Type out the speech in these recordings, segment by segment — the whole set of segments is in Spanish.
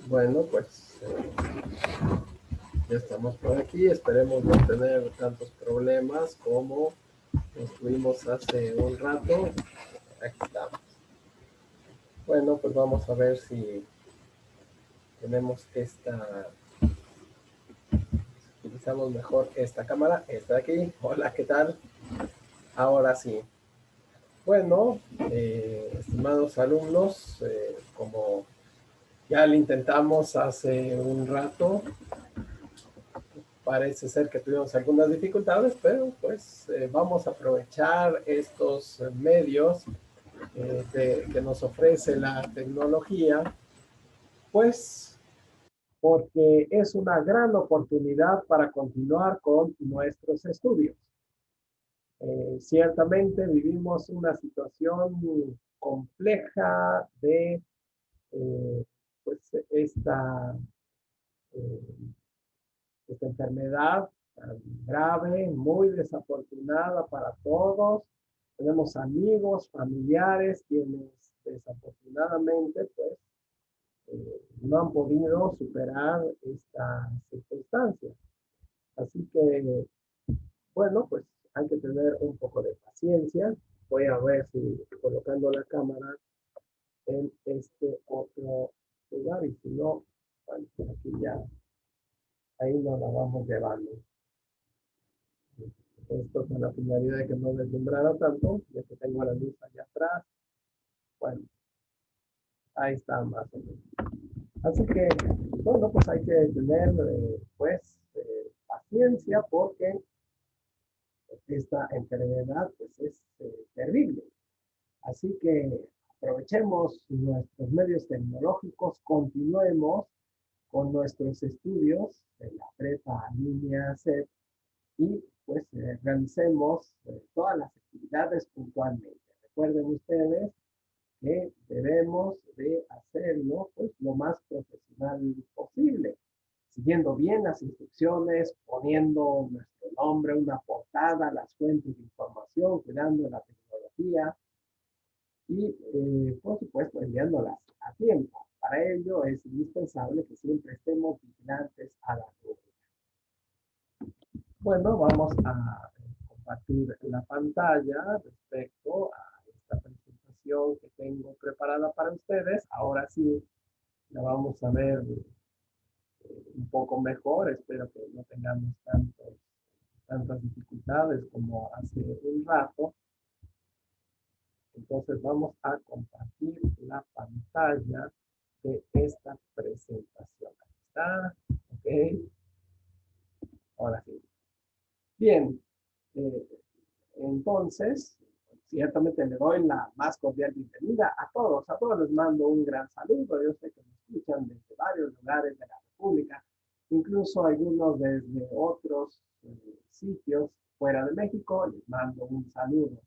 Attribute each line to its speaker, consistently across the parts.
Speaker 1: Bueno, pues ya estamos por aquí. Esperemos no tener tantos problemas como los tuvimos hace un rato. Aquí estamos. Bueno, pues vamos a ver si tenemos utilizamos mejor esta cámara. Esta de aquí. Hola, ¿qué tal? Ahora sí. Bueno, estimados alumnos, como ya lo intentamos hace un rato, parece ser que tuvimos algunas dificultades, pero pues vamos a aprovechar estos medios que nos ofrece la tecnología, pues porque es una gran oportunidad para continuar con nuestros estudios. Ciertamente vivimos una situación compleja de pues eh, esta enfermedad tan grave, muy desafortunada para todos. Tenemos amigos, familiares, quienes desafortunadamente pues no han podido superar esta circunstancia. Así que, bueno, pues hay que tener un poco de paciencia. Voy a ver si colocando la cámara en este otro lugar y si no, bueno, aquí ya, ahí nos la vamos llevando. Esto con la finalidad de que no deslumbrara tanto, ya que tengo la luz allá atrás. Bueno, ahí está más o menos. Así que, bueno, pues hay que tener, paciencia porque esta enfermedad, pues es terrible. Así que aprovechemos nuestros medios tecnológicos, continuemos con nuestros estudios de la prepa línea C y pues realicemos todas las actividades puntualmente. Recuerden ustedes que debemos de hacerlo pues lo más profesional posible, siguiendo bien las instrucciones, poniendo nuestro nombre, una portada, las fuentes de información, cuidando la tecnología y por supuesto enviándolas a tiempo. Para ello es indispensable que siempre estemos vigilantes a la nube. Bueno, vamos a compartir la pantalla respecto a esta presentación que tengo preparada para ustedes. Ahora sí, la vamos a ver un poco mejor. Espero que no tengamos tantas dificultades como hace un rato. Entonces vamos a compartir la pantalla de esta presentación. Aquí está. Ok. Ahora sí. Bien. Eh, Entonces, ciertamente le doy la más cordial bienvenida a todos les mando un gran saludo. Yo sé que me escuchan desde varios lugares de la República, incluso algunos desde otros sitios fuera de México. Les mando un saludo.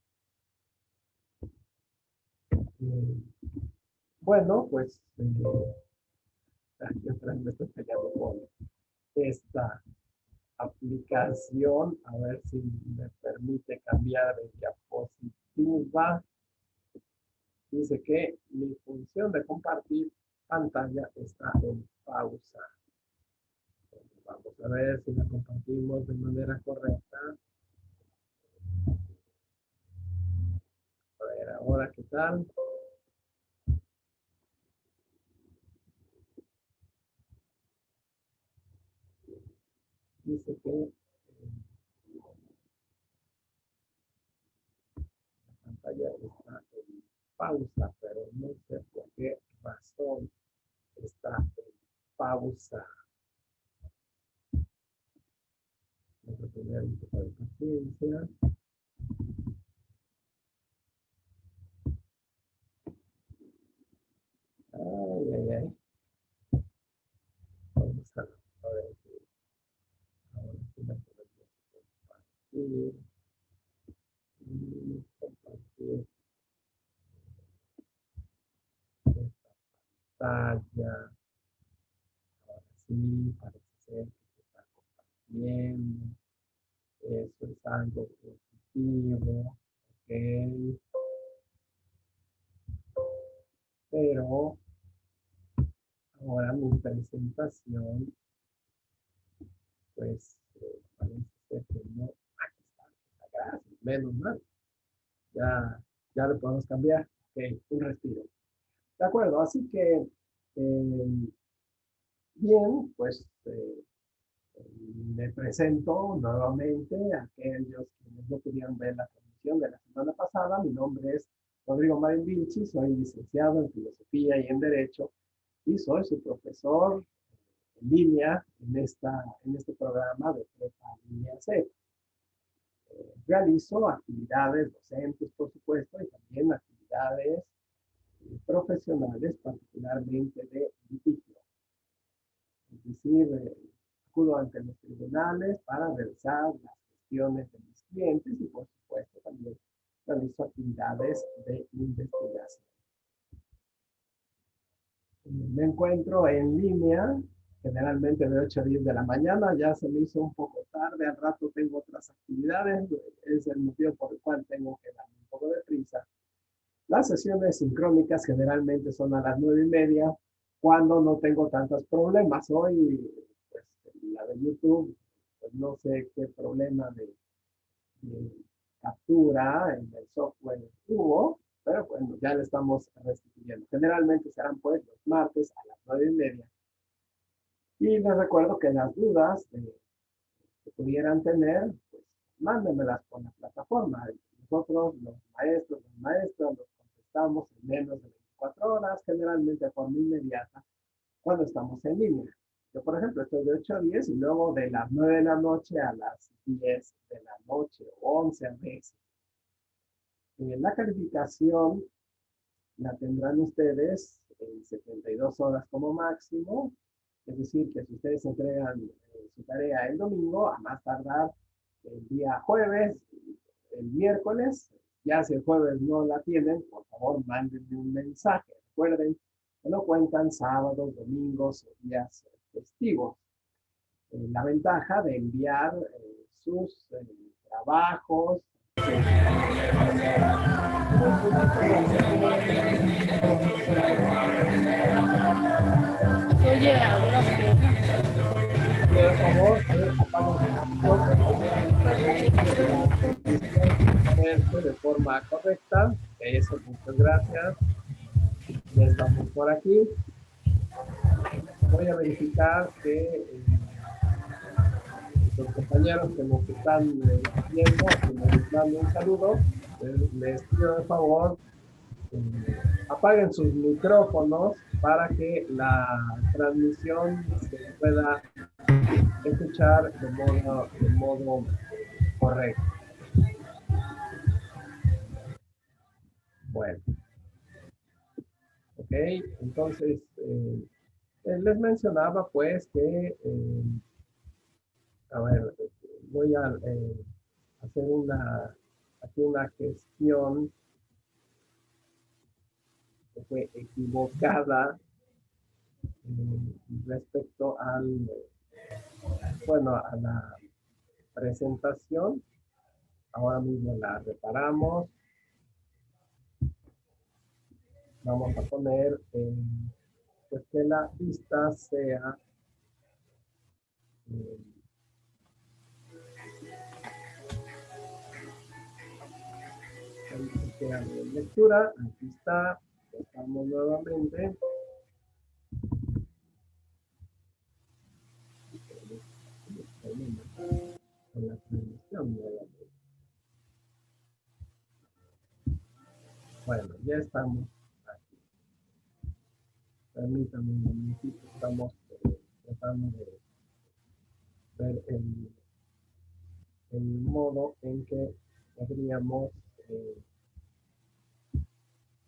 Speaker 1: Eh, bueno, pues yo me estoy peleando con esta aplicación, a ver si me permite cambiar de diapositiva. Dice que mi función de compartir pantalla está en pausa. Vamos a ver si la compartimos de manera correcta. A ver, ahora qué tal. Dice que la pantalla está en pausa, pero no sé por qué razón está en pausa. Vamos a tener un poco de paciencia. Ay, ay, ay. Vamos a ver si ahora sí la podemos compartir. Y compartir esta pantalla. Ahora sí, parece ser que se está compartiendo. Eso es algo positivo. Ok. Pero Ahora mi presentación, pues, parece ser que no. Aquí está, gracias, menos mal. Ya lo podemos cambiar. Ok, un respiro. De acuerdo, así que, bien, pues, me presento nuevamente a aquellos quienes no pudieron ver la transmisión de la semana pasada. Mi nombre es Rodrigo Marín Vilchi, soy licenciado en Filosofía y en Derecho y soy su profesor en línea en este programa de Prepa Línea C. Realizo actividades docentes, por supuesto, y también actividades profesionales, particularmente de litigio. Es decir, acudo ante los tribunales para realizar las gestiones de mis clientes y, por supuesto, también realizo actividades de investigación. Me encuentro en línea, generalmente de 8 a 10 de la mañana, ya se me hizo un poco tarde, al rato tengo otras actividades, es el motivo por el cual tengo que darme un poco de prisa. Las sesiones sincrónicas generalmente son a las 9:30, cuando no tengo tantos problemas. Hoy, pues, la de YouTube, pues no sé qué problema de captura en el software tuvo, pero bueno, ya le estamos restituyendo. Generalmente serán pues los martes a las 9:30. Y les recuerdo que las dudas que pudieran tener, pues mándenmelas por la plataforma. Nosotros, los maestras, los contestamos en menos de 24 horas, generalmente de forma inmediata, cuando estamos en línea. Yo, por ejemplo, estoy de 8 a 10 y luego de las 9 de la noche a las 10 de la noche, o 11 a veces. La calificación la tendrán ustedes en 72 horas como máximo. Es decir, que si ustedes entregan su tarea el domingo, a más tardar el día jueves, el miércoles, ya si el jueves no la tienen, por favor, mándenme un mensaje. Recuerden que no cuentan sábados, domingos o días festivos. La ventaja de enviar sus trabajos.
Speaker 2: Oye, ahora
Speaker 1: Por favor, apaguen de forma correcta. Eso, muchas gracias. Ya estamos por aquí. Voy a verificar que los compañeros que nos están viendo, que nos dan un saludo, les pido de favor, apaguen sus micrófonos para que la transmisión se pueda escuchar de modo correcto. Bueno, ok, entonces les mencionaba pues que, a ver, voy a hacer aquí una gestión que fue equivocada respecto bueno, a la presentación. Ahora mismo la reparamos. Vamos a poner pues que la vista sea de lectura. Aquí está. Estamos nuevamente. Con la transmisión nuevamente. Bueno, ya estamos aquí. Permítanme un momentito, estamos tratando de ver el modo en que podríamos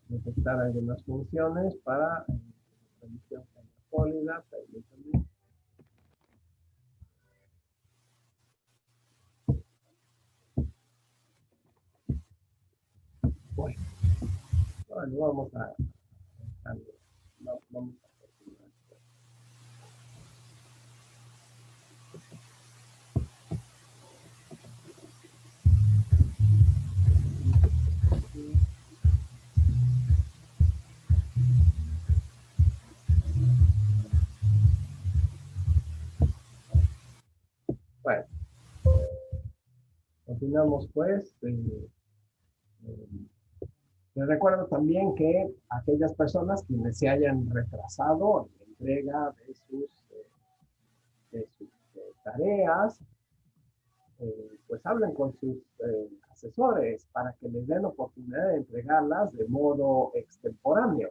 Speaker 1: detectar algunas funciones para la transmisión sólida. Permítanme. Bueno, vamos a continuar. continuamos pues. Eh, Les recuerdo también que aquellas personas quienes se hayan retrasado en la entrega de sus tareas, pues hablen con sus asesores para que les den oportunidad de entregarlas de modo extemporáneo.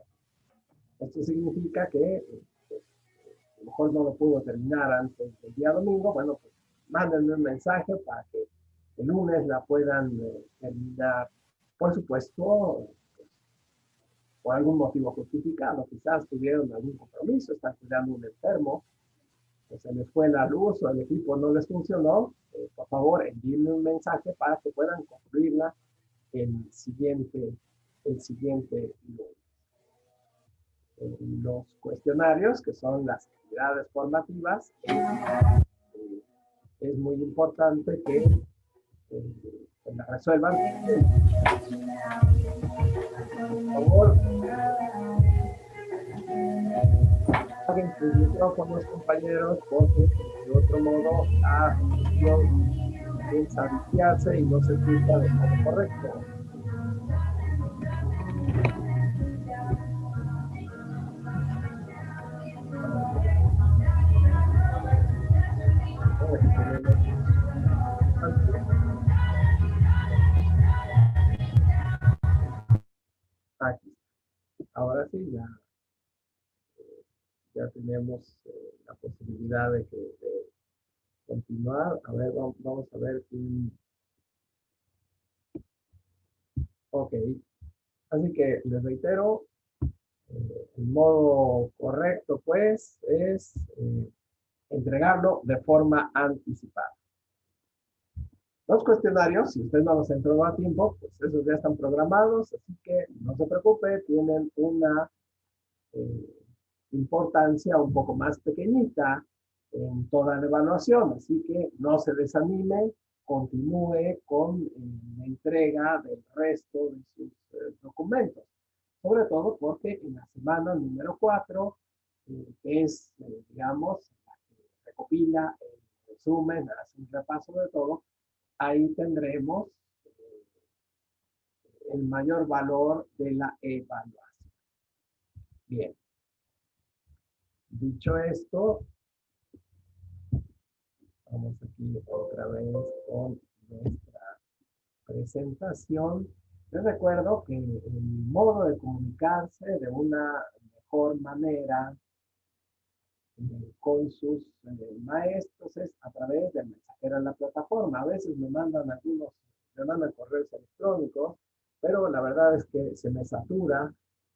Speaker 1: Esto significa que pues, a lo mejor no lo pudo terminar antes del día domingo, bueno, pues mándenme un mensaje para que el lunes la puedan terminar. Por supuesto, por algún motivo justificado, quizás tuvieron algún compromiso, están cuidando a un enfermo, o se les fue la luz o el equipo no les funcionó, por favor envíenme un mensaje para que puedan concluirla el siguiente lunes. Los cuestionarios, que son las actividades formativas, es muy importante que la resuelvan. Por favor, apaguen sus micrófonos, compañeros, porque de otro modo la sesión comienza a viciarse y no se escucha de modo correcto. Aquí. Ahora sí, ya tenemos la posibilidad de continuar. A ver, vamos a ver quién. Ok. Así que les reitero, el modo correcto, pues, es entregarlo de forma anticipada. Los cuestionarios, si usted no los entregó a tiempo, pues esos ya están programados, así que no se preocupe, tienen una eh, importancia un poco más pequeñita en toda la evaluación, así que no se desanime, continúe con la entrega del resto de sus documentos, sobre todo porque en la semana número 4, que es, digamos, la que recopila el resumen, hace un repaso de todo, ahí tendremos el mayor valor de la evaluación. Bien, dicho esto, vamos aquí otra vez con nuestra presentación. Les recuerdo que el modo de comunicarse de una mejor manera con sus maestros es a través del mensajero en la plataforma. A veces me mandan correos electrónicos, pero la verdad es que se me satura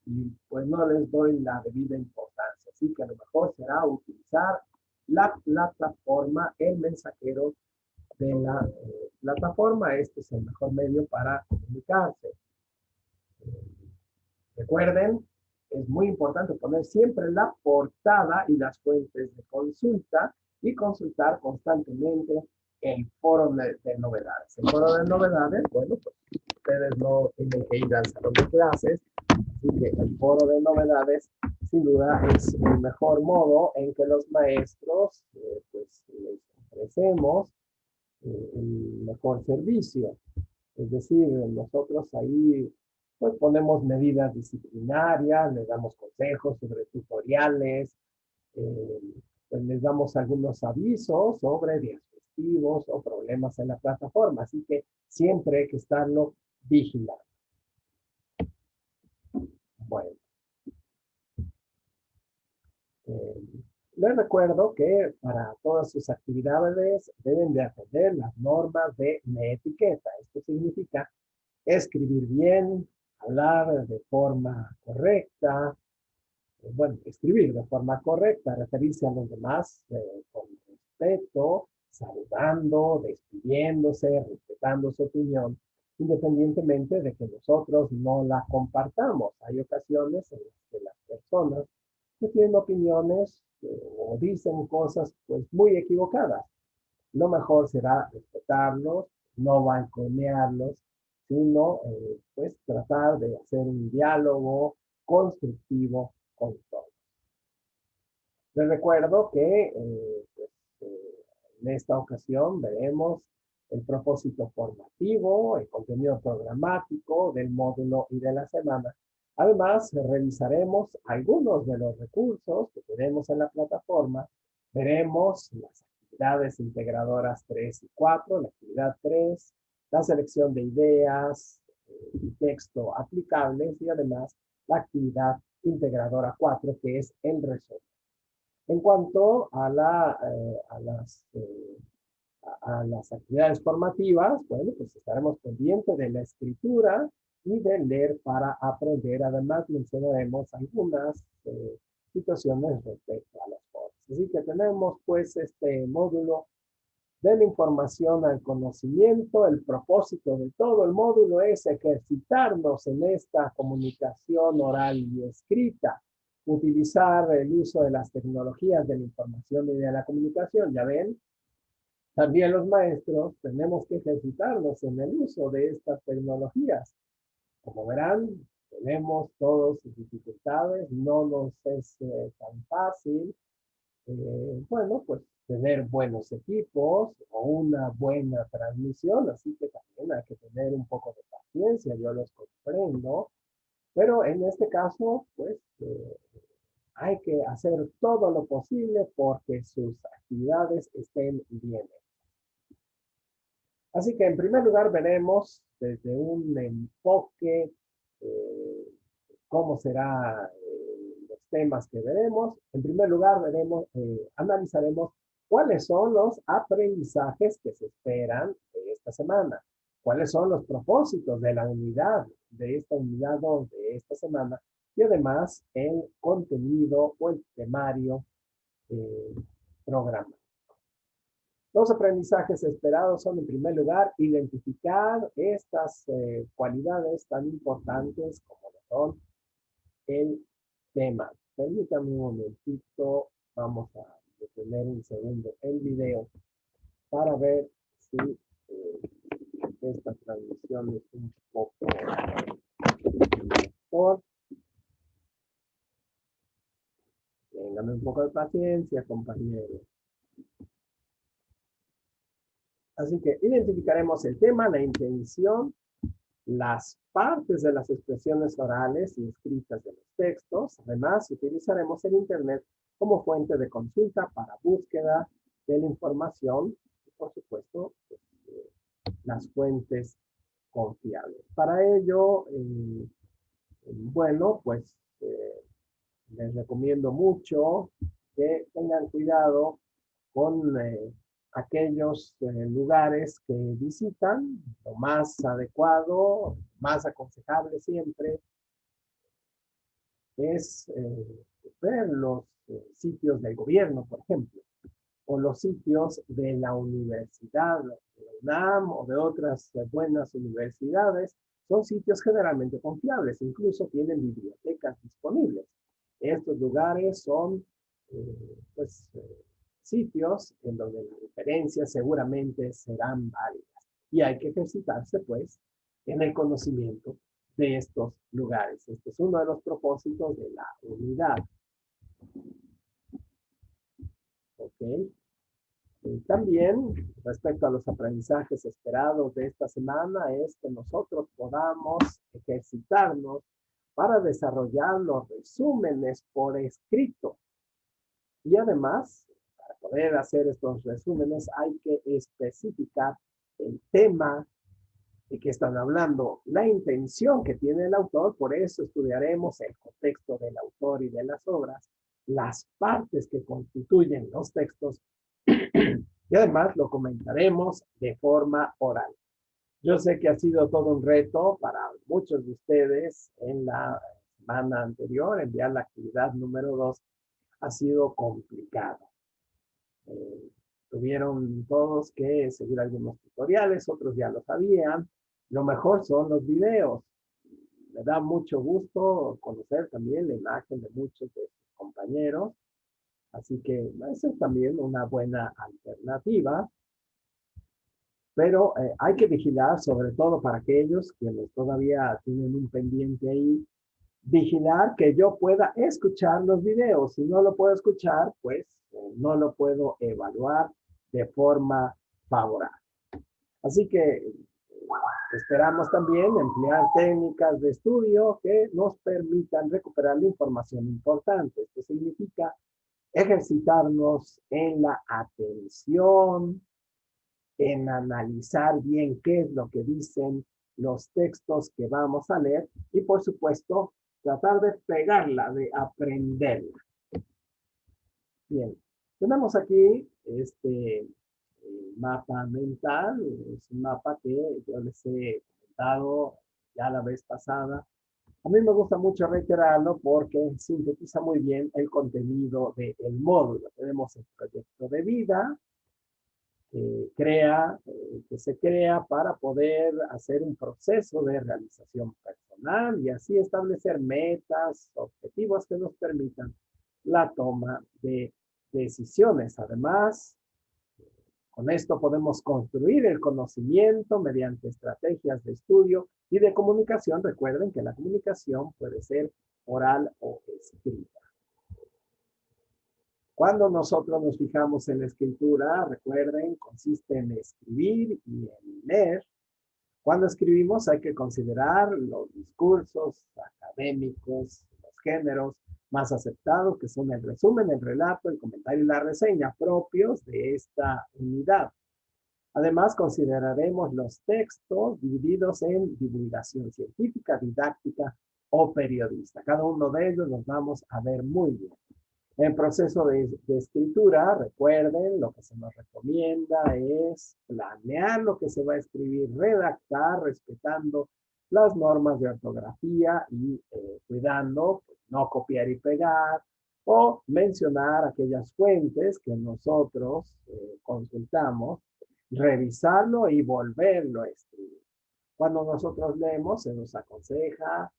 Speaker 1: y pues no les doy la debida importancia. Así que a lo mejor será utilizar la plataforma, el mensajero de la plataforma. Este es el mejor medio para comunicarse. Recuerden, es muy importante poner siempre la portada y las fuentes de consulta y consultar constantemente el foro de novedades. El foro de novedades, bueno, pues ustedes no tienen que ir al salón de clases, así que el foro de novedades sin duda es el mejor modo en que los maestros pues les ofrecemos el mejor servicio. Es decir, nosotros ahí pues ponemos medidas disciplinarias, les damos consejos sobre tutoriales, eh, pues les damos algunos avisos sobre días festivos o problemas en la plataforma. Así que siempre hay que estarlo vigilando. Bueno, eh, les recuerdo que para todas sus actividades deben de atender las normas de etiqueta. Esto significa escribir bien, hablar de forma correcta, bueno, escribir de forma correcta, referirse a los demás con respeto, saludando, despidiéndose, respetando su opinión, independientemente de que nosotros no la compartamos. Hay ocasiones en las que las personas que tienen opiniones o dicen cosas pues muy equivocadas. Lo mejor será respetarlos, no balconearlos, sino pues tratar de hacer un diálogo constructivo con todos. Les recuerdo que pues, en esta ocasión veremos el propósito formativo, el contenido programático del módulo y de la semana. Además, revisaremos algunos de los recursos que tenemos en la plataforma. Veremos las actividades integradoras 3 y 4, la actividad 3, la selección de ideas y texto aplicables y además la actividad integradora 4, que es el resumen. En cuanto a, las actividades formativas, bueno, pues estaremos pendientes de la escritura y de leer para aprender. Además, mencionaremos algunas situaciones respecto a las formas. Así que tenemos pues este módulo de la información al conocimiento. El propósito de todo el módulo es ejercitarnos en esta comunicación oral y escrita, utilizar el uso de las tecnologías de la información y de la comunicación. Ya ven, también los maestros tenemos que ejercitarnos en el uso de estas tecnologías. Como verán, tenemos todas sus dificultades, no nos es tan fácil. Bueno, pues tener buenos equipos o una buena transmisión, así que también hay que tener un poco de paciencia, yo los comprendo, pero en este caso, pues hay que hacer todo lo posible porque sus actividades estén bien. Así que en primer lugar veremos desde un enfoque cómo será los temas que veremos. En primer lugar analizaremos cuáles son los aprendizajes que se esperan de esta semana, cuáles son los propósitos de la unidad, de esta unidad 2 de esta semana, y además el contenido o el temario programa. Los aprendizajes esperados son, en primer lugar, identificar estas cualidades tan importantes como son el tema. Permítame un momentito, vamos a detener un segundo el video para ver si esta transmisión es un poco mejor. Ténganme un poco de paciencia, compañeros. Así que identificaremos el tema, la intención, las partes de las expresiones orales y escritas de los textos. Además, utilizaremos el Internet como fuente de consulta para búsqueda de la información y, por supuesto, las fuentes confiables. Para ello, bueno, pues les recomiendo mucho que tengan cuidado con aquellos lugares que visitan. Lo más adecuado, más aconsejable siempre es ver los sitios del gobierno, por ejemplo, o los sitios de la universidad, de la UNAM o de otras buenas universidades. Son sitios generalmente confiables, incluso tienen bibliotecas disponibles. Estos lugares son sitios en donde las referencias seguramente serán válidas. Y hay que ejercitarse, pues, en el conocimiento de estos lugares. Este es uno de los propósitos de la unidad. ¿Ok? También, respecto a los aprendizajes esperados de esta semana, es que nosotros podamos ejercitarnos para desarrollar los resúmenes por escrito. Y además, para poder hacer estos resúmenes hay que especificar el tema de que están hablando, la intención que tiene el autor. Por eso estudiaremos el contexto del autor y de las obras, las partes que constituyen los textos y además lo comentaremos de forma oral. Yo sé que ha sido todo un reto para muchos de ustedes en la semana anterior. Enviar la actividad número 2 ha sido complicado. Tuvieron todos que seguir algunos tutoriales, otros ya lo sabían. Lo mejor son los videos. Me da mucho gusto conocer también la imagen de muchos de sus compañeros. Así que esa es también una buena alternativa. Pero hay que vigilar, sobre todo para aquellos quienes todavía tienen un pendiente ahí, vigilar que yo pueda escuchar los videos. Si no lo puedo escuchar, pues no lo puedo evaluar de forma favorable. Así que esperamos también emplear técnicas de estudio que nos permitan recuperar la información importante. Esto significa ejercitarnos en la atención, en analizar bien qué es lo que dicen los textos que vamos a leer y, por supuesto, tratar de pegarla, de aprenderla. Bien, tenemos aquí este mapa mental, es un mapa que yo les he comentado ya la vez pasada. A mí me gusta mucho reiterarlo porque sintetiza muy bien el contenido del módulo. Tenemos el proyecto de vida que se crea para poder hacer un proceso de realización personal y así establecer metas, objetivos que nos permitan la toma de decisiones. Además, con esto podemos construir el conocimiento mediante estrategias de estudio y de comunicación. Recuerden que la comunicación puede ser oral o escrita. Cuando nosotros nos fijamos en la escritura, recuerden, consiste en escribir y en leer. Cuando escribimos hay que considerar los discursos académicos, los géneros más aceptados, que son el resumen, el relato, el comentario y la reseña propios de esta unidad. Además, consideraremos los textos divididos en divulgación científica, didáctica o periodista. Cada uno de ellos los vamos a ver muy bien. En proceso de escritura, recuerden, lo que se nos recomienda es planear lo que se va a escribir, redactar, respetando las normas de ortografía y cuidando pues, no copiar y pegar o mencionar aquellas fuentes que nosotros consultamos, revisarlo y volverlo a escribir. Cuando nosotros leemos, se nos aconseja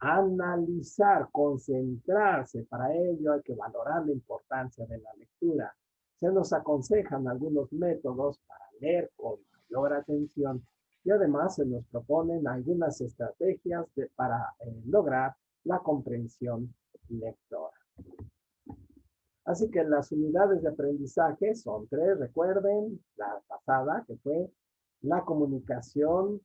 Speaker 1: analizar, concentrarse. Para ello hay que valorar la importancia de la lectura. Se nos aconsejan algunos métodos para leer con mayor atención y además se nos proponen algunas estrategias para lograr la comprensión lectora. Así que las unidades de aprendizaje son 3, recuerden, la pasada que fue la comunicación,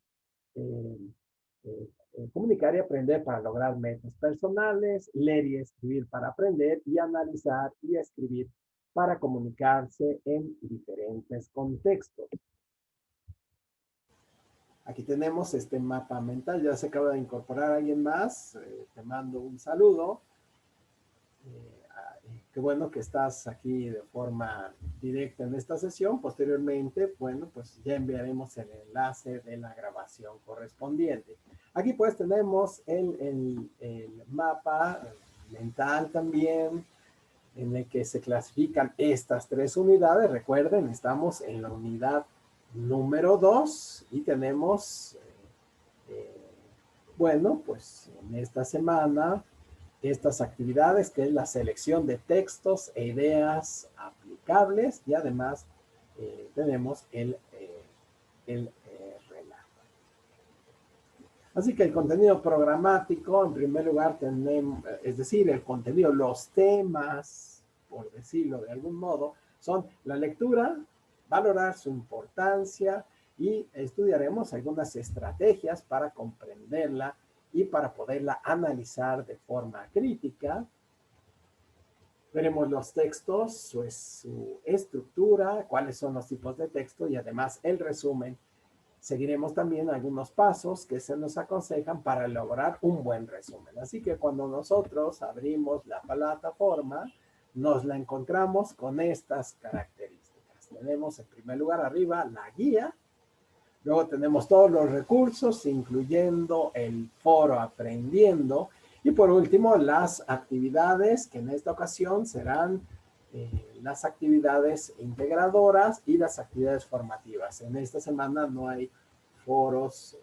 Speaker 1: comunicar y aprender para lograr metas personales, leer y escribir para aprender y analizar y escribir para comunicarse en diferentes contextos. Aquí tenemos este mapa mental, ya se acaba de incorporar alguien más, te mando un saludo. Qué bueno que estás aquí de forma directa en esta sesión. Posteriormente, bueno, pues ya enviaremos el enlace de la grabación correspondiente. Aquí pues tenemos el mapa mental también, en el que se clasifican estas 3 unidades. Recuerden, estamos en la unidad número 2 y tenemos, bueno, pues en esta semana estas actividades, que es la selección de textos e ideas aplicables y además tenemos el relato. Así que el contenido programático, en primer lugar, tenemos, es decir, el contenido, los temas, por decirlo de algún modo, son la lectura, valorar su importancia y estudiaremos algunas estrategias para comprenderla y para poderla analizar de forma crítica. Veremos los textos, su estructura, cuáles son los tipos de texto y además el resumen. Seguiremos también algunos pasos que se nos aconsejan para lograr un buen resumen. Así que cuando nosotros abrimos la plataforma, nos la encontramos con estas características. Tenemos en primer lugar arriba la guía. Luego tenemos todos los recursos, incluyendo el foro Aprendiendo. Y por último, las actividades, que en esta ocasión serán las actividades integradoras y las actividades formativas. En esta semana no hay foros,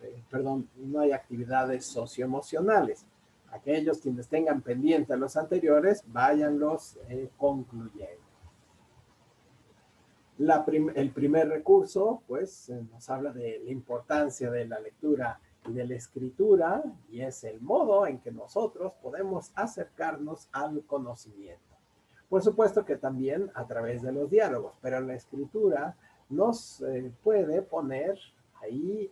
Speaker 1: no hay actividades socioemocionales. Aquellos quienes tengan pendientes los anteriores, váyanlos concluyendo. El primer recurso, pues, nos habla de la importancia de la lectura y de la escritura, y es el modo en que nosotros podemos acercarnos al conocimiento. Por supuesto que también a través de los diálogos, pero la escritura nos puede poner ahí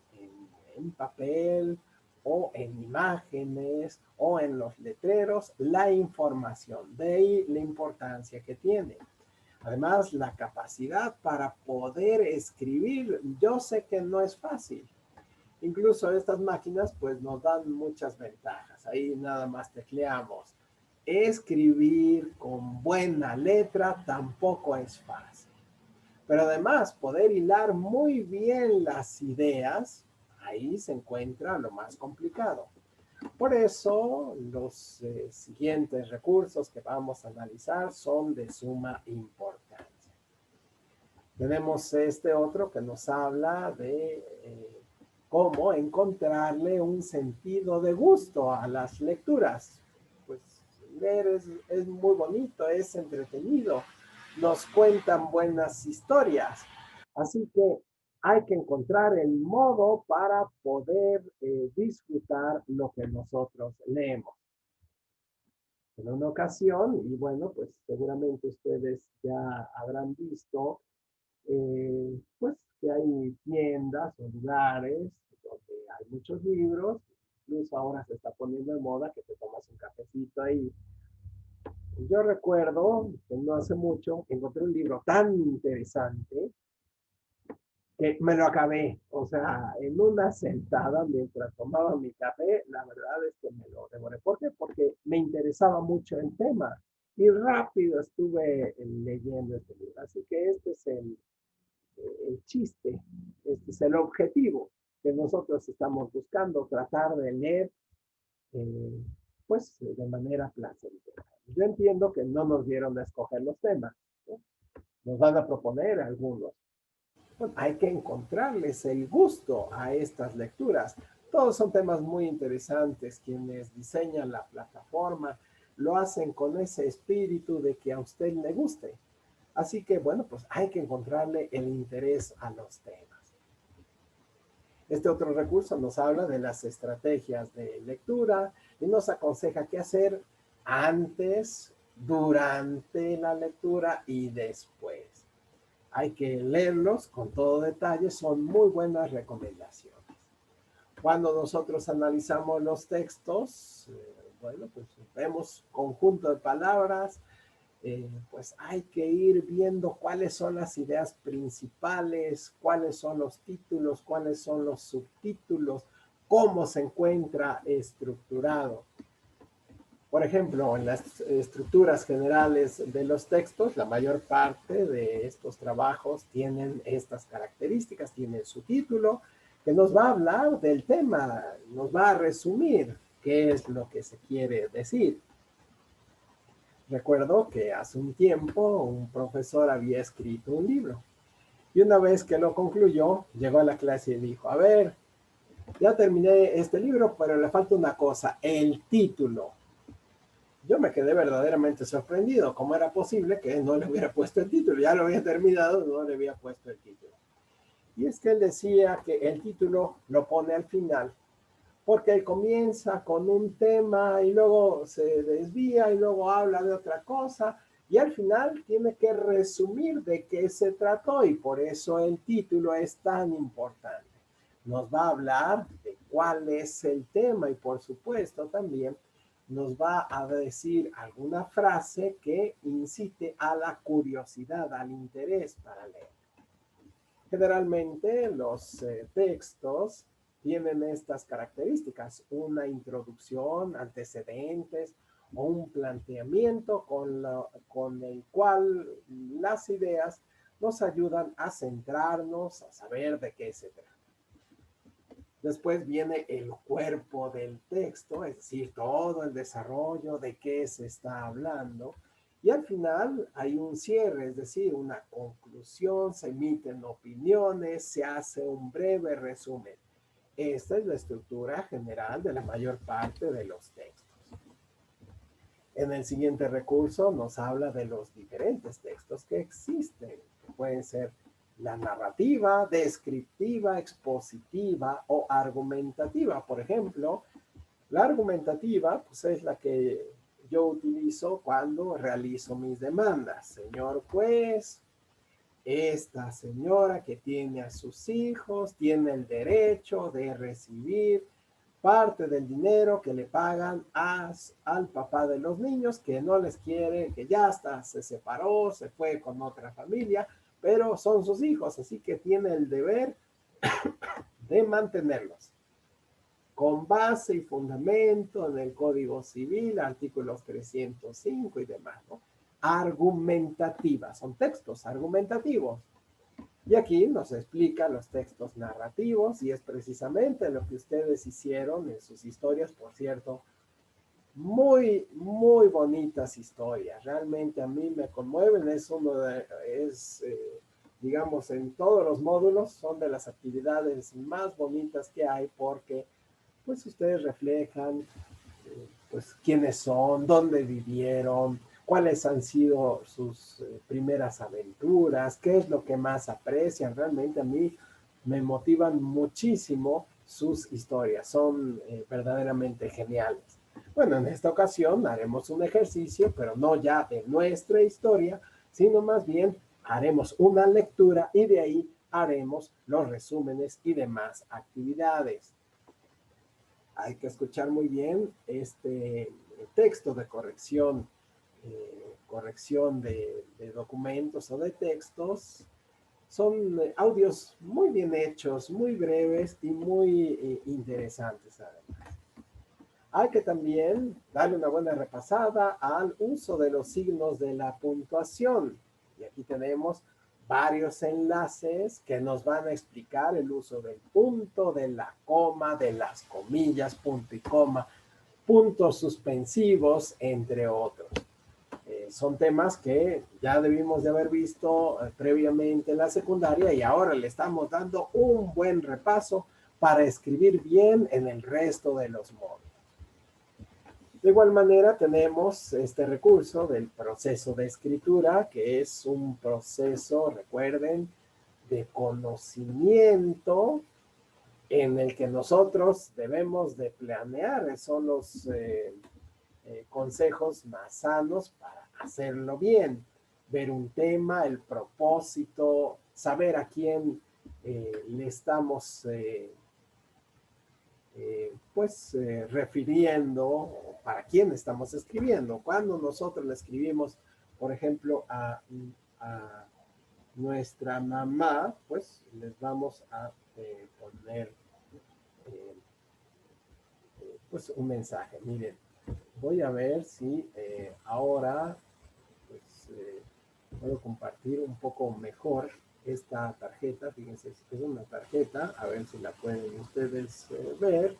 Speaker 1: en papel o en imágenes o en los letreros la información. De ahí la importancia que tiene. Además, la capacidad para poder escribir, yo sé que no es fácil. Incluso estas máquinas pues nos dan muchas ventajas. Ahí nada más tecleamos. Escribir con buena letra tampoco es fácil. Pero además, poder hilar muy bien las ideas, ahí se encuentra lo más complicado. Por eso, los siguientes recursos que vamos a analizar son de suma importancia. Tenemos este otro que nos habla de cómo encontrarle un sentido de gusto a las lecturas. Pues leer es muy bonito, es entretenido, nos cuentan buenas historias. Así que hay que encontrar el modo para poder disfrutar lo que nosotros leemos. En una ocasión, y bueno, pues seguramente ustedes ya habrán visto, pues que hay tiendas o lugares donde hay muchos libros, incluso ahora se está poniendo de moda que te tomas un cafecito ahí. Yo recuerdo que no hace mucho encontré un libro tan interesante que me lo acabé, o sea, en una sentada mientras tomaba mi café, la verdad es que me lo devoré. ¿Por qué? Porque me interesaba mucho el tema y rápido estuve leyendo este libro. Así que este es el chiste, este es el objetivo que nosotros estamos buscando, tratar de leer eh, pues de manera placentera. Yo entiendo que no nos dieron a escoger los temas, ¿no? Nos van a proponer algunos. Bueno, hay que encontrarles el gusto a estas lecturas. Todos son temas muy interesantes. Quienes diseñan la plataforma lo hacen con ese espíritu de que a usted le guste. Así que, bueno, pues hay que encontrarle el interés a los temas. Este otro recurso nos habla de las estrategias de lectura y nos aconseja qué hacer antes, durante la lectura y después. Hay que leerlos con todo detalle, son muy buenas recomendaciones. Cuando nosotros analizamos los textos, bueno, pues vemos conjunto de palabras, pues hay que ir viendo cuáles son las ideas principales, cuáles son los títulos, cuáles son los subtítulos, cómo se encuentra estructurado. Por ejemplo, en las estructuras generales de los textos, la mayor parte de estos trabajos tienen estas características, tienen su título, que nos va a hablar del tema, nos va a resumir qué es lo que se quiere decir. Recuerdo que hace un tiempo un profesor había escrito un libro y una vez que lo concluyó, llegó a la clase y dijo, a ver, ya terminé este libro, pero le falta una cosa, el título. Yo me quedé verdaderamente sorprendido. ¿Cómo era posible que no le hubiera puesto el título? Ya lo había terminado, no le había puesto el título. Y es que él decía que el título lo pone al final, porque él comienza con un tema y luego se desvía y luego habla de otra cosa y al final tiene que resumir de qué se trató y por eso el título es tan importante. Nos va a hablar de cuál es el tema y por supuesto también nos va a decir alguna frase que incite a la curiosidad, al interés para leer. Generalmente los textos tienen estas características, una introducción, antecedentes o un planteamiento con el cual las ideas nos ayudan a centrarnos, a saber de qué se trata. Después viene el cuerpo del texto, es decir, todo el desarrollo de qué se está hablando. Y al final hay un cierre, es decir, una conclusión, se emiten opiniones, se hace un breve resumen. Esta es la estructura general de la mayor parte de los textos. En el siguiente recurso nos habla de los diferentes textos que existen, que pueden ser la narrativa, descriptiva, expositiva o argumentativa. Por ejemplo, la argumentativa pues, es la que yo utilizo cuando realizo mis demandas. Señor juez, esta señora que tiene a sus hijos, tiene el derecho de recibir parte del dinero que le pagan al papá de los niños, que no les quiere, que ya hasta se separó, se fue con otra familia, pero son sus hijos, así que tiene el deber de mantenerlos con base y fundamento en el Código Civil, artículos 305 y demás, ¿no? Argumentativa, son textos argumentativos. Y aquí nos explica los textos narrativos y es precisamente lo que ustedes hicieron en sus historias, por cierto, muy, muy bonitas historias. Realmente a mí me conmueven, digamos, en todos los módulos son de las actividades más bonitas que hay porque pues ustedes reflejan pues quiénes son, dónde vivieron, cuáles han sido sus primeras aventuras, qué es lo que más aprecian. Realmente a mí me motivan muchísimo sus historias, son verdaderamente geniales. Bueno, en esta ocasión haremos un ejercicio, pero no ya de nuestra historia, sino más bien haremos una lectura y de ahí haremos los resúmenes y demás actividades. Hay que escuchar muy bien este texto de corrección, corrección de documentos o de textos. Son audios muy bien hechos, muy breves y muy interesantes además. Hay que también darle una buena repasada al uso de los signos de la puntuación. Y aquí tenemos varios enlaces que nos van a explicar el uso del punto, de la coma, de las comillas, punto y coma, puntos suspensivos, entre otros. Son temas que ya debimos de haber visto previamente en la secundaria y ahora le estamos dando un buen repaso para escribir bien en el resto de los módulos. De igual manera tenemos este recurso del proceso de escritura, que es un proceso, recuerden, de conocimiento en el que nosotros debemos de planear. Son los consejos más sanos para hacerlo bien. Ver un tema, el propósito, saber a quién le estamos refiriendo, para quién estamos escribiendo. Cuando nosotros le escribimos, por ejemplo, a nuestra mamá, pues les vamos a poner pues un mensaje. Miren, voy a ver si ahora pues, puedo compartir un poco mejor esta tarjeta. Fíjense, es una tarjeta, a ver si la pueden ustedes ver.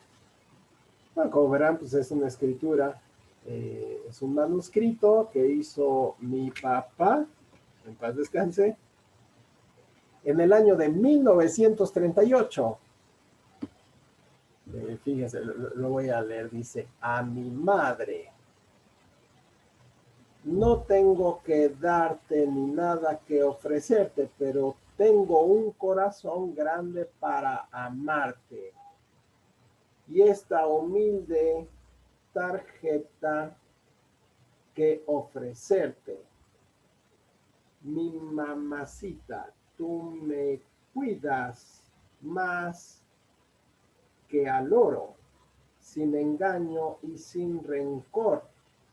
Speaker 1: Bueno, como verán, pues es una escritura, es un manuscrito que hizo mi papá, en paz descanse, en el año de 1938. Fíjense, lo voy a leer, dice, a mi madre, no tengo que darte ni nada que ofrecerte, pero tengo un corazón grande para amarte. Y esta humilde tarjeta que ofrecerte. Mi mamacita, tú me cuidas más que al oro, sin engaño y sin rencor,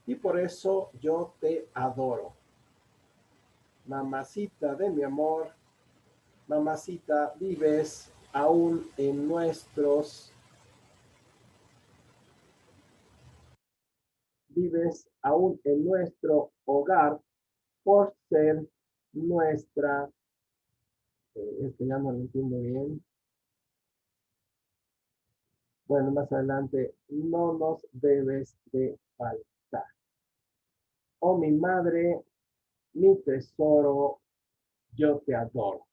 Speaker 1: y por eso yo te adoro. Mamacita de mi amor, mamacita, vives aún en nuestro hogar por ser nuestra, ya no lo entiendo bien. Bueno, más adelante, no nos debes de faltar. Oh, mi madre, mi tesoro, yo te adoro,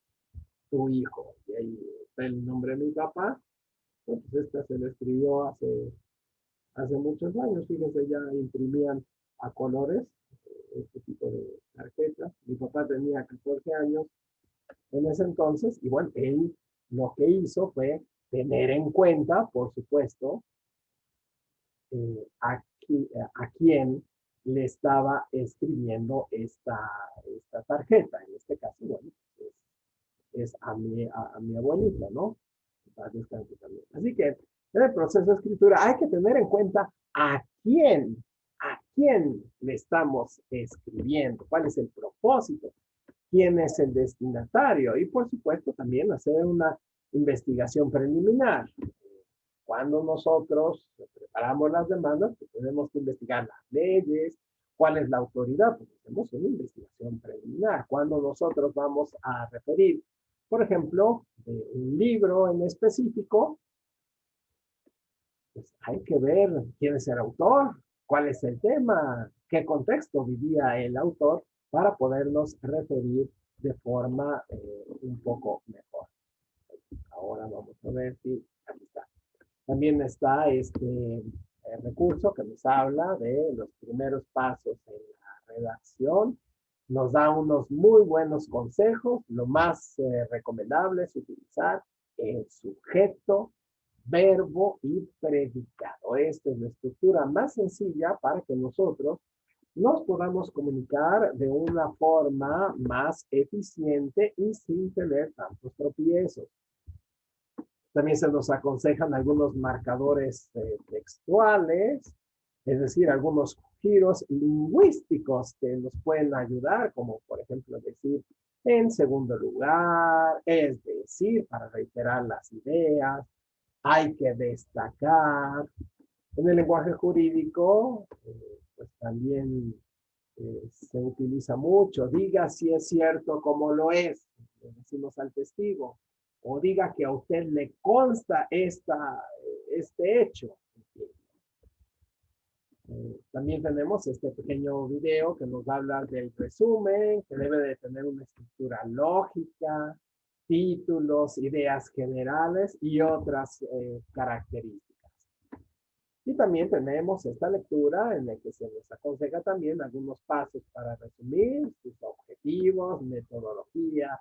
Speaker 1: tu hijo. Y ahí está el nombre de mi papá. Pues esta se le escribió hace muchos años. Fíjense, ya imprimían a colores este tipo de tarjetas. Mi papá tenía 14 años en ese entonces y bueno, él lo que hizo fue tener en cuenta, por supuesto, a quién le estaba escribiendo esta tarjeta. En este caso, bueno, es a mi abuelita, ¿no? Descanse también. Así que en el proceso de escritura hay que tener en cuenta a quién le estamos escribiendo, cuál es el propósito, quién es el destinatario y por supuesto también hacer una investigación preliminar. Cuando nosotros preparamos las demandas, pues tenemos que investigar las leyes, cuál es la autoridad, pues hacemos una investigación preliminar. Cuando nosotros vamos a referir, por ejemplo, un libro en específico, pues hay que ver quién es el autor, cuál es el tema, qué contexto vivía el autor para podernos referir de forma un poco mejor. Ahora vamos a ver si aquí está. También está este recurso que nos habla de los primeros pasos en la redacción. Nos da unos muy buenos consejos. Lo más recomendable es utilizar el sujeto, verbo y predicado. Esta es la estructura más sencilla para que nosotros nos podamos comunicar de una forma más eficiente y sin tener tantos tropiezos. También se nos aconsejan algunos marcadores textuales, es decir, algunos giros lingüísticos que nos pueden ayudar, como por ejemplo decir en segundo lugar, es decir, para reiterar las ideas, hay que destacar. En el lenguaje jurídico, pues también se utiliza mucho, diga si es cierto como lo es, le decimos al testigo, o diga que a usted le consta este hecho. También tenemos este pequeño video que nos habla del resumen, que debe de tener una estructura lógica, títulos, ideas generales y otras características. Y también tenemos esta lectura en la que se nos aconseja también algunos pasos para resumir sus objetivos, metodología,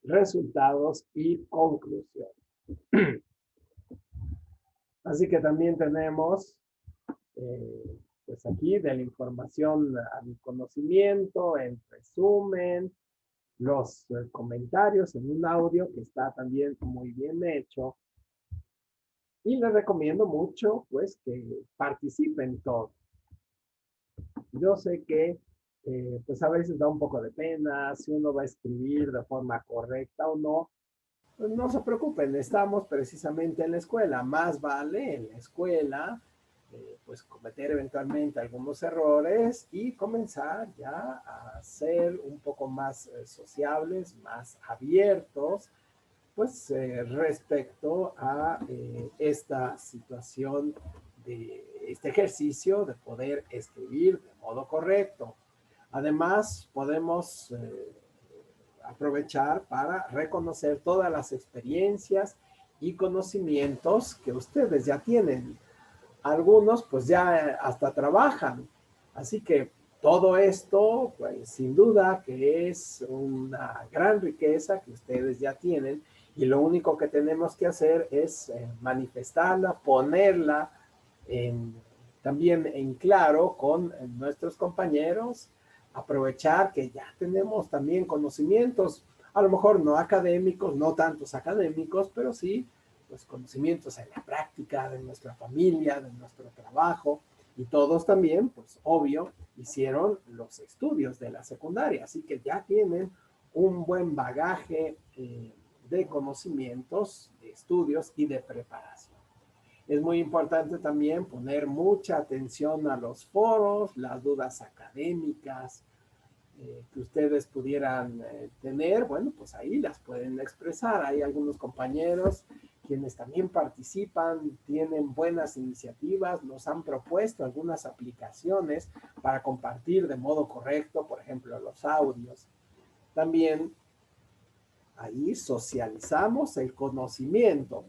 Speaker 1: resultados y conclusión. Así que también tenemos pues aquí de la información al conocimiento, en resumen, los comentarios en un audio que está también muy bien hecho. Y les recomiendo mucho pues que participen todos. Yo sé que pues a veces da un poco de pena si uno va a escribir de forma correcta o no. Pues no se preocupen, estamos precisamente en la escuela. Más vale en la escuela pues cometer eventualmente algunos errores y comenzar ya a ser un poco más sociables, más abiertos, pues respecto a esta situación de este ejercicio de poder escribir de modo correcto. Además, podemos aprovechar para reconocer todas las experiencias y conocimientos que ustedes ya tienen. Algunos pues ya hasta trabajan. Así que todo esto, pues sin duda que es una gran riqueza que ustedes ya tienen y lo único que tenemos que hacer es manifestarla, ponerla también en claro con nuestros compañeros, aprovechar que ya tenemos también conocimientos, a lo mejor no académicos, no tantos académicos, pero sí pues conocimientos en la práctica de nuestra familia, de nuestro trabajo, y todos también, pues obvio, hicieron los estudios de la secundaria, así que ya tienen un buen bagaje de conocimientos, de estudios y de preparación. Es muy importante también poner mucha atención a los foros, las dudas académicas que ustedes pudieran tener. Bueno, pues ahí las pueden expresar. Hay algunos compañeros quienes también participan, tienen buenas iniciativas, nos han propuesto algunas aplicaciones para compartir de modo correcto, por ejemplo, los audios. También ahí socializamos el conocimiento.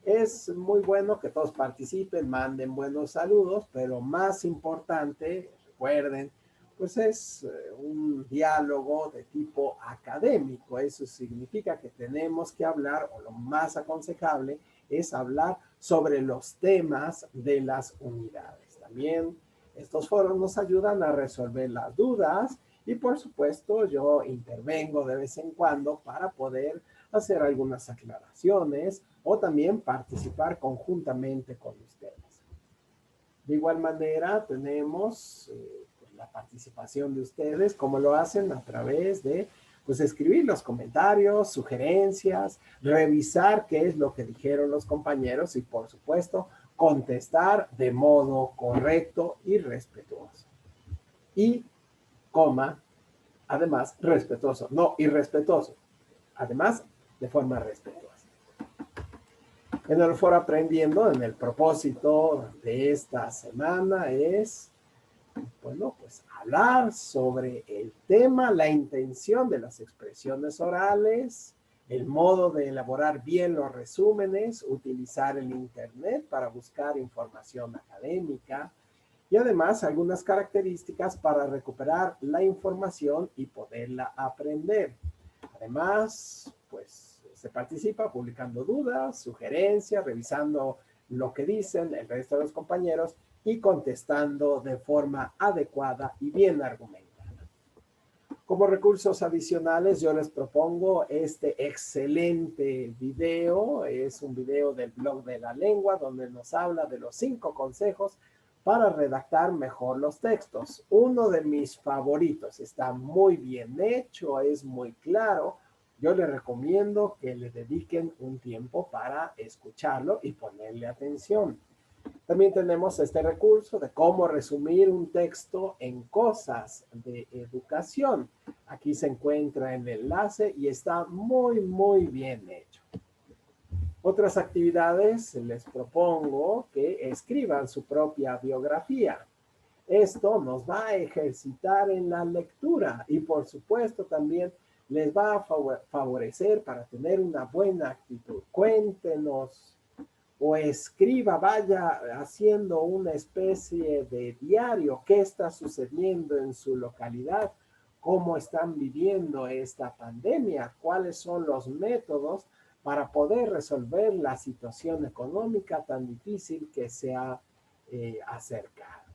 Speaker 1: Es muy bueno que todos participen, manden buenos saludos, pero más importante, recuerden, pues es un diálogo de tipo académico. Eso significa que tenemos que hablar, o lo más aconsejable es hablar sobre los temas de las unidades. También Estos foros nos ayudan a resolver las dudas y por supuesto yo intervengo de vez en cuando para poder hacer algunas aclaraciones o también participar conjuntamente con ustedes. De igual manera tenemos la participación de ustedes, como lo hacen a través de pues escribir los comentarios, sugerencias, revisar qué es lo que dijeron los compañeros y por supuesto contestar de modo correcto y respetuoso. Y, coma, además, respetuoso, no irrespetuoso, además de forma respetuosa. En el foro Aprendiendo, en el propósito de esta semana es, bueno, pues hablar sobre el tema, la intención de las expresiones orales, el modo de elaborar bien los resúmenes, utilizar el Internet para buscar información académica y además algunas características para recuperar la información y poderla aprender. Además, pues se participa publicando dudas, sugerencias, revisando lo que dicen el resto de los compañeros y contestando de forma adecuada y bien argumentada. Como recursos adicionales, yo les propongo este excelente video. Es un video del blog de la lengua donde nos habla de los 5 consejos para redactar mejor los textos. Uno de mis favoritos. Está muy bien hecho, es muy claro. Yo les recomiendo que le dediquen un tiempo para escucharlo y ponerle atención. También tenemos este recurso de cómo resumir un texto en cosas de educación. Aquí se encuentra el enlace y está muy, muy bien hecho. Otras actividades les propongo que escriban su propia biografía. Esto nos va a ejercitar en la lectura y por supuesto también les va a favorecer para tener una buena actitud. Cuéntenos o escriba, vaya haciendo una especie de diario, qué está sucediendo en su localidad, cómo están viviendo esta pandemia, cuáles son los métodos para poder resolver la situación económica tan difícil que se ha acercado.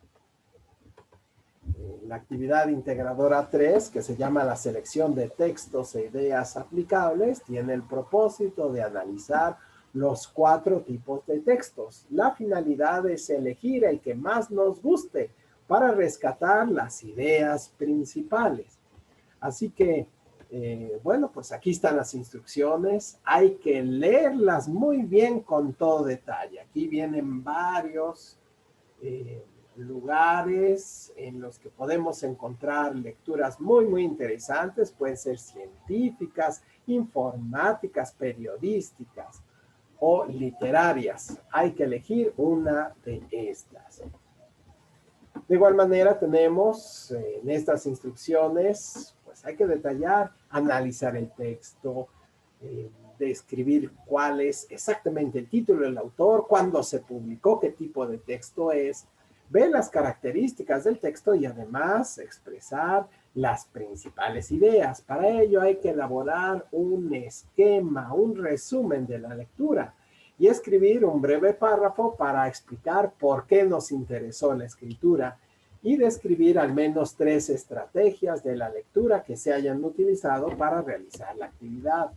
Speaker 1: La actividad integradora 3, que se llama la selección de textos e ideas aplicables, tiene el propósito de analizar los 4 tipos de textos. La finalidad es elegir el que más nos guste para rescatar las ideas principales. Así que, bueno, pues aquí están las instrucciones. Hay que leerlas muy bien con todo detalle. Aquí vienen varios lugares en los que podemos encontrar lecturas muy, muy interesantes. Pueden ser científicas, informáticas, periodísticas o literarias. Hay que elegir una de estas. De igual manera tenemos en estas instrucciones, pues hay que detallar, analizar el texto, describir cuál es exactamente el título del autor, cuándo se publicó, qué tipo de texto es, ver las características del texto y además expresar las principales ideas. Para ello hay que elaborar un esquema, un resumen de la lectura y escribir un breve párrafo para explicar por qué nos interesó la escritura y describir al menos 3 estrategias de la lectura que se hayan utilizado para realizar la actividad.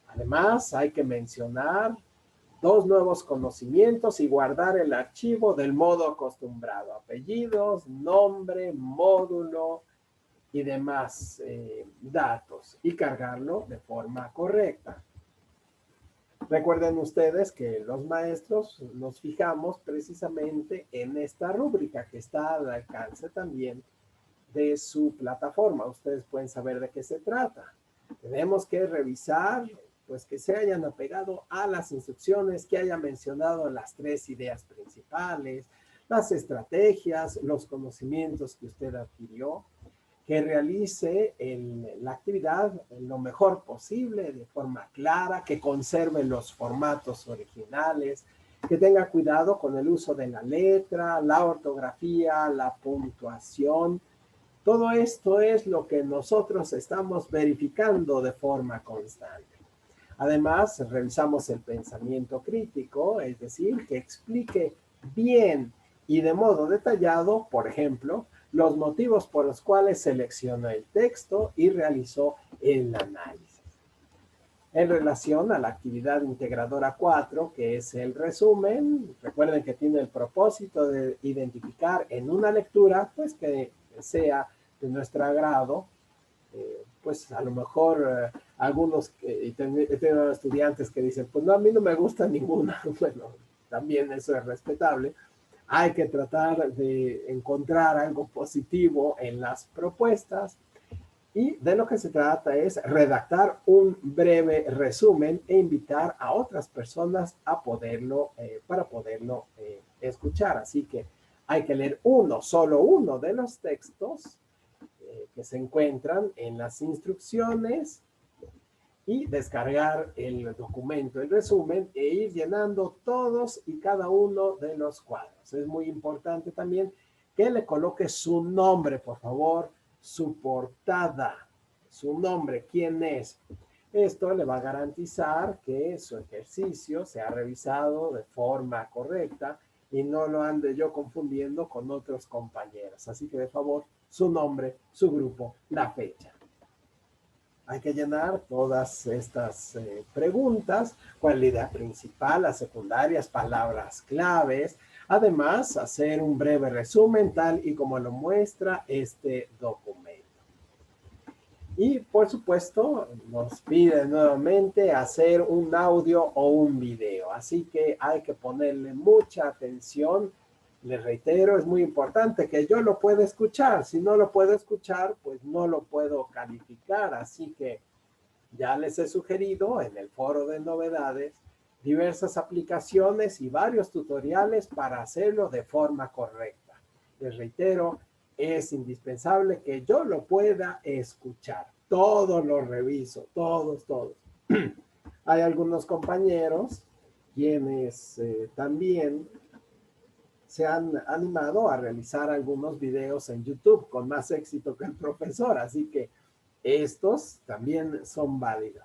Speaker 1: Además, hay que mencionar 2 nuevos conocimientos y guardar el archivo del modo acostumbrado, apellidos, nombre, módulo y demás datos y cargarlo de forma correcta. Recuerden ustedes que los maestros nos fijamos precisamente en esta rúbrica que está al alcance también de su plataforma. Ustedes pueden saber de qué se trata. Tenemos que revisar, pues que se hayan apegado a las instrucciones, que haya mencionado las 3 ideas principales, las estrategias, los conocimientos que usted adquirió, que realice la actividad lo mejor posible, de forma clara, que conserve los formatos originales, que tenga cuidado con el uso de la letra, la ortografía, la puntuación. Todo esto es lo que nosotros estamos verificando de forma constante. Además, revisamos el pensamiento crítico, es decir, que explique bien y de modo detallado, por ejemplo, los motivos por los cuales seleccionó el texto y realizó el análisis. En relación a la actividad integradora 4, que es el resumen, recuerden que tiene el propósito de identificar en una lectura, pues que sea de nuestro agrado, pues a lo mejor algunos, he tenido estudiantes que dicen, pues no, a mí no me gusta ninguna. Bueno, también eso es respetable. Hay que tratar de encontrar algo positivo en las propuestas y de lo que se trata es redactar un breve resumen e invitar a otras personas a poderlo, para poderlo escuchar. Así que hay que leer solo uno de los textos que se encuentran en las instrucciones y descargar el documento, el resumen, e ir llenando todos y cada uno de los cuadros. Es muy importante también que le coloque su nombre, por favor, su portada, su nombre, quién es. Esto le va a garantizar que su ejercicio se ha revisado de forma correcta y no lo ande yo confundiendo con otros compañeros. Así que, de favor, su nombre, su grupo, la fecha. Hay que llenar todas estas preguntas, cuál es la idea principal, las secundarias, palabras claves. Además, hacer un breve resumen tal y como lo muestra este documento. Y por supuesto, nos pide nuevamente hacer un audio o un video. Así que hay que ponerle mucha atención. Les reitero, es muy importante que yo lo pueda escuchar. Si no lo puedo escuchar, pues no lo puedo calificar. Así que ya les he sugerido en el foro de novedades diversas aplicaciones y varios tutoriales para hacerlo de forma correcta. Les reitero, es indispensable que yo lo pueda escuchar. Todo lo reviso, todos. Hay algunos compañeros quienes también se han animado a realizar algunos videos en YouTube con más éxito que el profesor, así que estos también son válidos.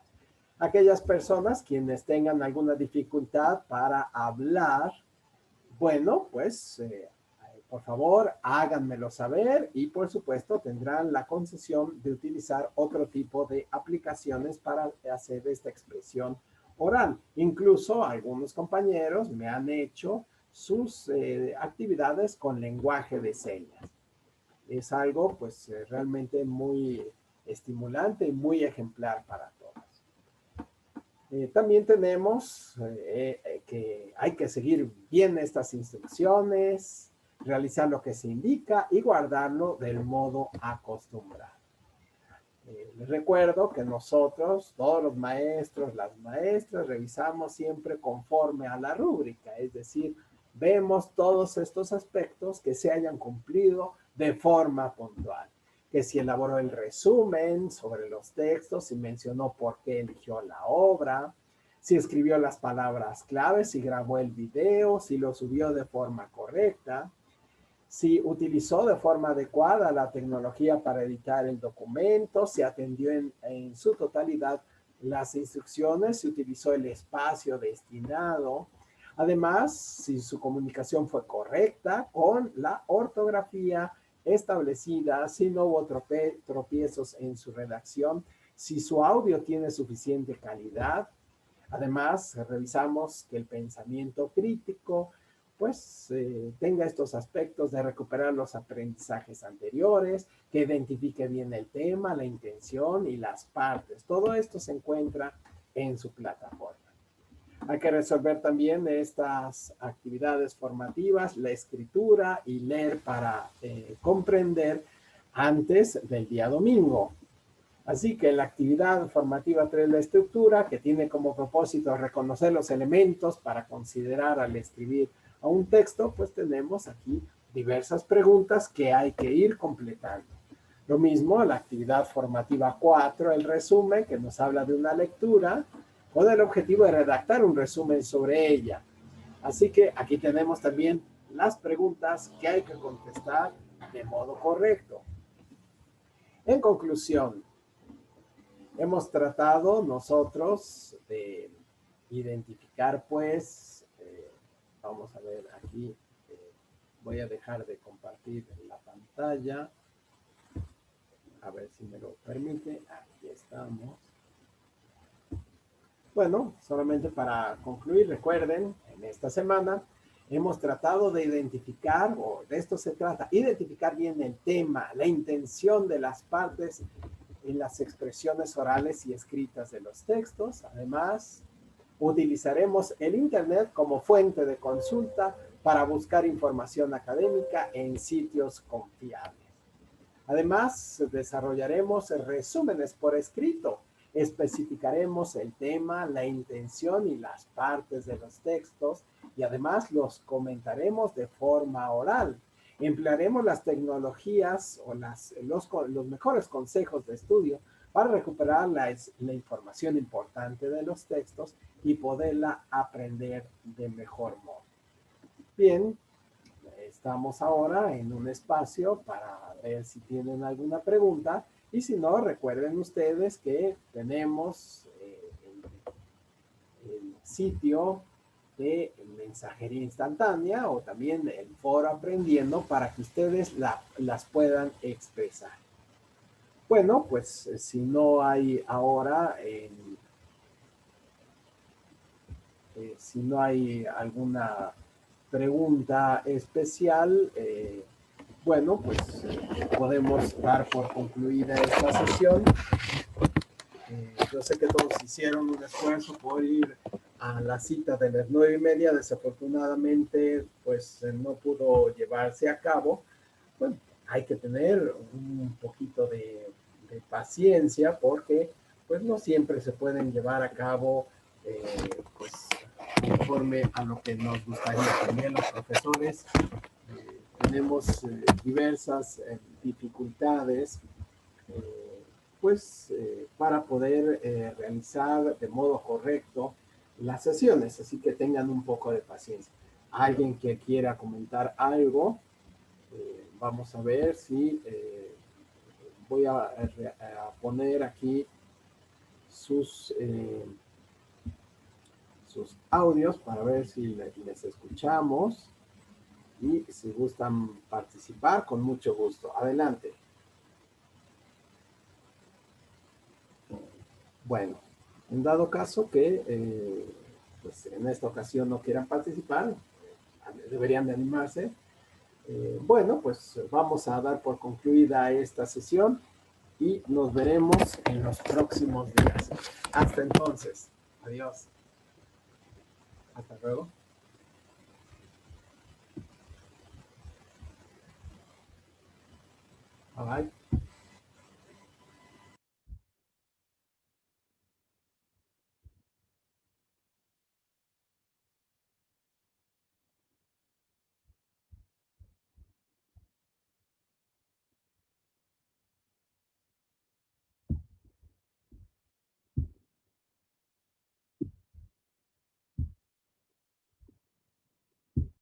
Speaker 1: Aquellas personas quienes tengan alguna dificultad para hablar, bueno, pues por favor háganmelo saber y por supuesto tendrán la concesión de utilizar otro tipo de aplicaciones para hacer esta expresión oral. Incluso algunos compañeros me han hecho sus actividades con lenguaje de señas. Es algo pues realmente muy estimulante y muy ejemplar para todos. También tenemos que hay que seguir bien estas instrucciones, realizar lo que se indica y guardarlo del modo acostumbrado. Les recuerdo que nosotros, todos los maestros, las maestras, revisamos siempre conforme a la rúbrica, es decir, vemos todos estos aspectos que se hayan cumplido de forma puntual. Que si elaboró el resumen sobre los textos, si mencionó por qué eligió la obra, si escribió las palabras claves, si grabó el video, si lo subió de forma correcta, si utilizó de forma adecuada la tecnología para editar el documento, si atendió en su totalidad las instrucciones, si utilizó el espacio destinado. Además, si su comunicación fue correcta con la ortografía establecida, si no hubo tropiezos en su redacción, si su audio tiene suficiente calidad. Además, revisamos que el pensamiento crítico pues tenga estos aspectos de recuperar los aprendizajes anteriores, que identifique bien el tema, la intención y las partes. Todo esto se encuentra en su plataforma. Hay que resolver también estas actividades formativas, la escritura y leer para comprender antes del día domingo. Así que la actividad formativa 3, la estructura, que tiene como propósito reconocer los elementos para considerar al escribir a un texto, pues tenemos aquí diversas preguntas que hay que ir completando. Lo mismo la actividad formativa 4, el resumen, que nos habla de una lectura con el objetivo de redactar un resumen sobre ella. Así que aquí tenemos también las preguntas que hay que contestar de modo correcto. En conclusión, hemos tratado nosotros de identificar, pues, vamos a ver aquí, Voy a dejar de compartir la pantalla. A ver si me lo permite. Aquí estamos. Bueno, solamente para concluir, recuerden, en esta semana hemos tratado de identificar, o de esto se trata, identificar bien el tema, la intención de las partes en las expresiones orales y escritas de los textos. Además, utilizaremos el Internet como fuente de consulta para buscar información académica en sitios confiables. Además, desarrollaremos resúmenes por escrito. Especificaremos el tema, la intención y las partes de los textos y además los comentaremos de forma oral. Emplearemos las tecnologías o los mejores consejos de estudio para recuperar la información importante de los textos y poderla aprender de mejor modo. Bien, estamos ahora en un espacio para ver si tienen alguna pregunta y si no, recuerden ustedes que tenemos el sitio de mensajería instantánea o también el foro aprendiendo para que ustedes las puedan expresar. Bueno, pues si no hay ahora, si no hay alguna pregunta especial, bueno, pues podemos dar por concluida esta sesión. Yo sé que todos hicieron un esfuerzo por ir a la cita de las 9:30. Desafortunadamente, pues no pudo llevarse a cabo. Bueno, hay que tener un poquito de paciencia porque pues no siempre se pueden llevar a cabo pues conforme a lo que nos gustaría. También los profesores tenemos diversas dificultades pues para poder realizar de modo correcto las sesiones, así que tengan un poco de paciencia. Alguien que quiera comentar algo, vamos a ver si voy a poner aquí sus audios para ver si les escuchamos y si gustan participar, con mucho gusto. Adelante. Bueno, en dado caso que pues en esta ocasión no quieran participar, deberían de animarse. Bueno, pues vamos a dar por concluida esta sesión y nos veremos en los próximos días. Hasta entonces. Adiós. Hasta luego. Bye bye.